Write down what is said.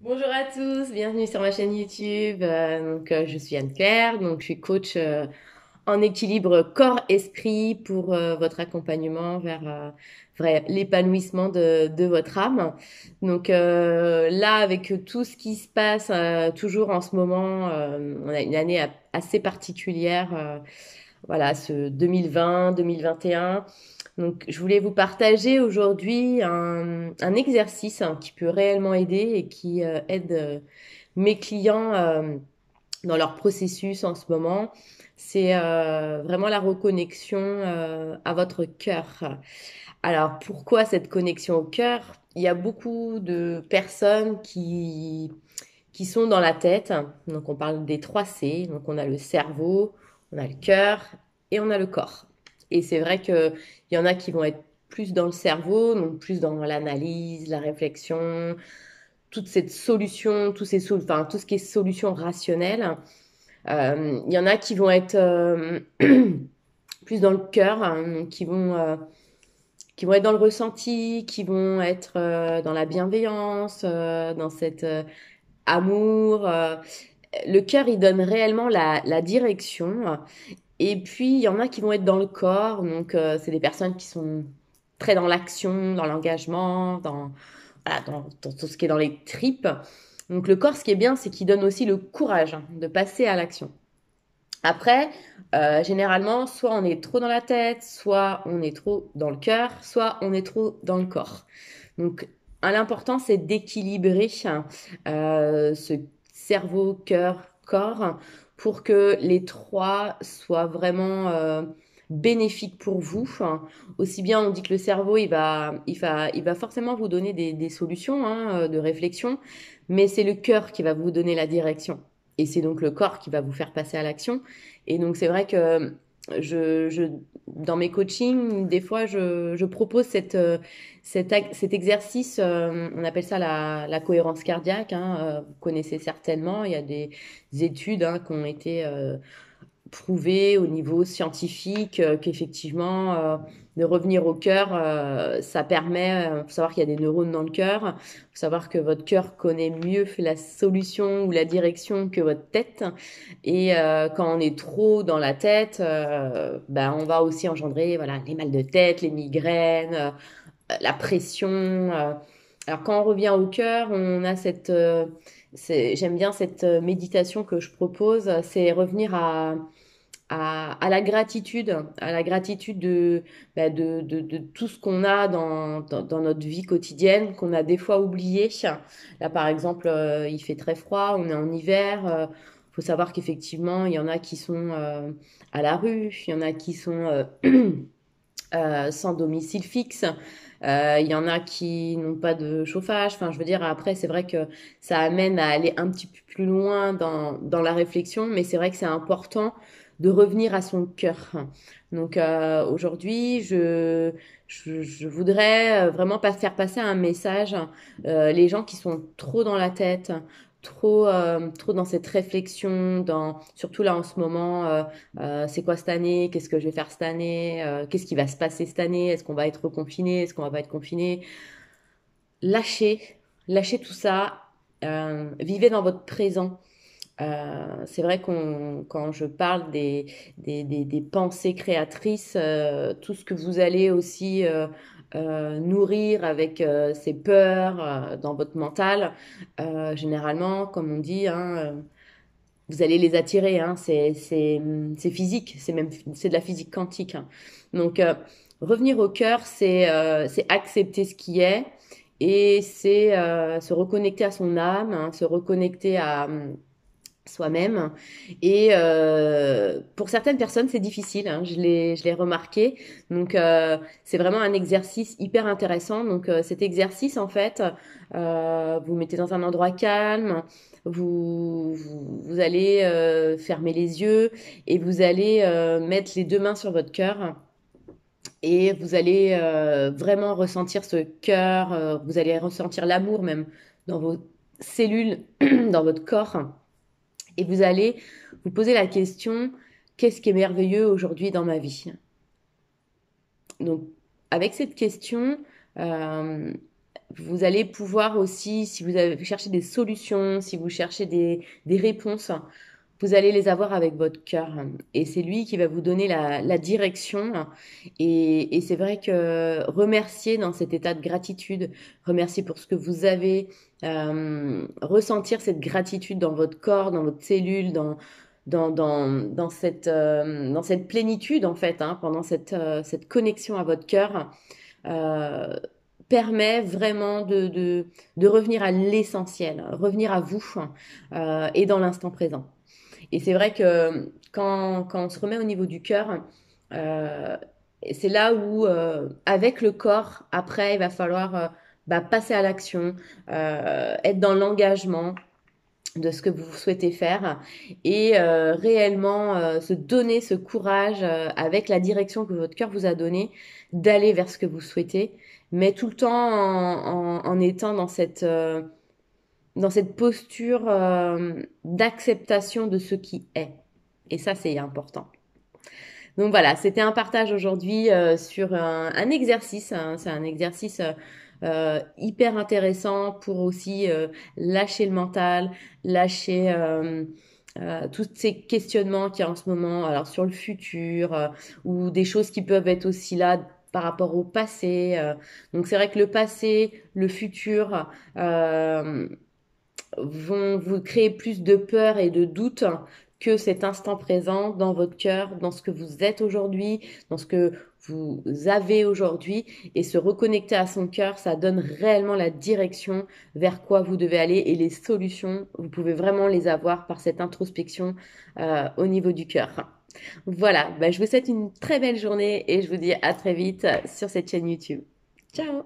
Bonjour à tous, bienvenue sur ma chaîne YouTube. Je suis Anne-Claire, je suis coach en équilibre corps-esprit pour votre accompagnement vers l'épanouissement de votre âme. Là, avec tout ce qui se passe toujours en ce moment, on a une année assez particulière. Voilà, ce 2020-2021. Je voulais vous partager aujourd'hui un exercice qui peut réellement aider et qui aide mes clients dans leur processus en ce moment. C'est vraiment la reconnexion à votre cœur. Alors, pourquoi cette connexion au cœur? Il y a beaucoup de personnes qui sont dans la tête. Donc, on parle des 3 C. Donc, on a le cerveau, on a le cœur et on a le corps. Et c'est vrai qu'il y en a qui vont être plus dans le cerveau, donc plus dans l'analyse, la réflexion, toute cette solution, enfin, tout ce qui est solution rationnelle. Il y en a qui vont être plus dans le cœur, hein, donc qui vont être dans le ressenti, qui vont être dans la bienveillance, dans cet amour. Le cœur, il donne réellement la direction. Et puis, il y en a qui vont être dans le corps. C'est des personnes qui sont très dans l'action, dans l'engagement, voilà, dans tout ce qui est dans les tripes. Donc, le corps, ce qui est bien, c'est qu'il donne aussi le courage de passer à l'action. Après, généralement, soit on est trop dans la tête, soit on est trop dans le cœur, soit on est trop dans le corps. Donc, l'important, c'est d'équilibrer ce cerveau, cœur, corps pour que les trois soient vraiment bénéfiques pour vous. Aussi bien, on dit que le cerveau, il va forcément vous donner des solutions de réflexion, mais c'est le cœur qui va vous donner la direction. Et c'est donc le corps qui va vous faire passer à l'action. Et donc, c'est vrai que je, dans mes coachings, des fois, je propose cet exercice, on appelle ça la cohérence cardiaque. Vous connaissez certainement, il y a des études qui ont été prouvé au niveau scientifique qu'effectivement, de revenir au cœur, ça permet, faut savoir qu'il y a des neurones dans le cœur, faut savoir que votre cœur connaît mieux la solution ou la direction que votre tête. Et quand on est trop dans la tête, on va aussi engendrer voilà, les mal de tête, les migraines, la pression. Alors quand on revient au cœur, on a j'aime bien cette méditation que je propose, c'est revenir à la gratitude de tout ce qu'on a dans notre vie quotidienne, qu'on a des fois oublié. Là, par exemple, il fait très froid, on est en hiver. Faut savoir qu'effectivement, il y en a qui sont à la rue, il y en a qui sont sans domicile fixe. Il y en a qui n'ont pas de chauffage. Enfin, je veux dire, après, c'est vrai que ça amène à aller un petit peu plus loin dans la réflexion, mais c'est vrai que c'est important de revenir à son cœur. Aujourd'hui, je voudrais vraiment pas faire passer un message. Les gens qui sont trop dans la tête, trop dans cette réflexion, surtout là en ce moment, c'est quoi cette année? Qu'est-ce que je vais faire cette année? Qu'est-ce qui va se passer cette année? Est-ce qu'on va être confiné? Est-ce qu'on va pas être confiné? Lâchez, lâchez tout ça. Vivez dans votre présent. C'est vrai quand je parle des pensées créatrices, tout ce que vous allez aussi nourrir avec ces peurs dans votre mental, généralement, comme on dit, vous allez les attirer. C'est physique, c'est de la physique quantique. Donc, revenir au cœur, c'est accepter ce qui est et c'est se reconnecter à son âme, se reconnecter à soi-même. Et pour certaines personnes, c'est difficile, je l'ai remarqué. C'est vraiment un exercice hyper intéressant. Cet exercice, en fait, vous mettez dans un endroit calme, vous allez fermer les yeux et vous allez mettre les 2 mains sur votre cœur. Et vous allez vraiment ressentir ce cœur, vous allez ressentir l'amour même dans vos cellules, dans votre corps. Et vous allez vous poser la question, qu'est-ce qui est merveilleux aujourd'hui dans ma vie? Donc, avec cette question, euh, vous allez pouvoir aussi, si vous cherchez des solutions, si vous cherchez des réponses, vous allez les avoir avec votre cœur. Et c'est lui qui va vous donner la direction. Et c'est vrai que remercier dans cet état de gratitude, remercier pour ce que vous avez, ressentir cette gratitude dans votre corps, dans votre cellule, dans cette plénitude en fait, hein, pendant cette connexion à votre cœur, euh, permet vraiment de revenir à l'essentiel, revenir à vous et dans l'instant présent. Et c'est vrai que quand on se remet au niveau du cœur, euh, c'est là où, avec le corps, après, il va falloir passer à l'action, être dans l'engagement de ce que vous souhaitez faire et réellement se donner ce courage avec la direction que votre cœur vous a donnée d'aller vers ce que vous souhaitez, mais tout le temps en étant dans cette posture d'acceptation de ce qui est. Et ça, c'est important. Donc voilà, c'était un partage aujourd'hui sur un exercice, hein. C'est un exercice hyper intéressant pour aussi lâcher le mental, lâcher tous ces questionnements qu'il y a en ce moment, alors sur le futur ou des choses qui peuvent être aussi là par rapport au passé. Donc c'est vrai que le passé, le futur, vont vous créer plus de peur et de doute que cet instant présent dans votre cœur, dans ce que vous êtes aujourd'hui, dans ce que vous avez aujourd'hui. Et se reconnecter à son cœur, ça donne réellement la direction vers quoi vous devez aller et les solutions, vous pouvez vraiment les avoir par cette introspection au niveau du cœur. Voilà, je vous souhaite une très belle journée et je vous dis à très vite sur cette chaîne YouTube. Ciao!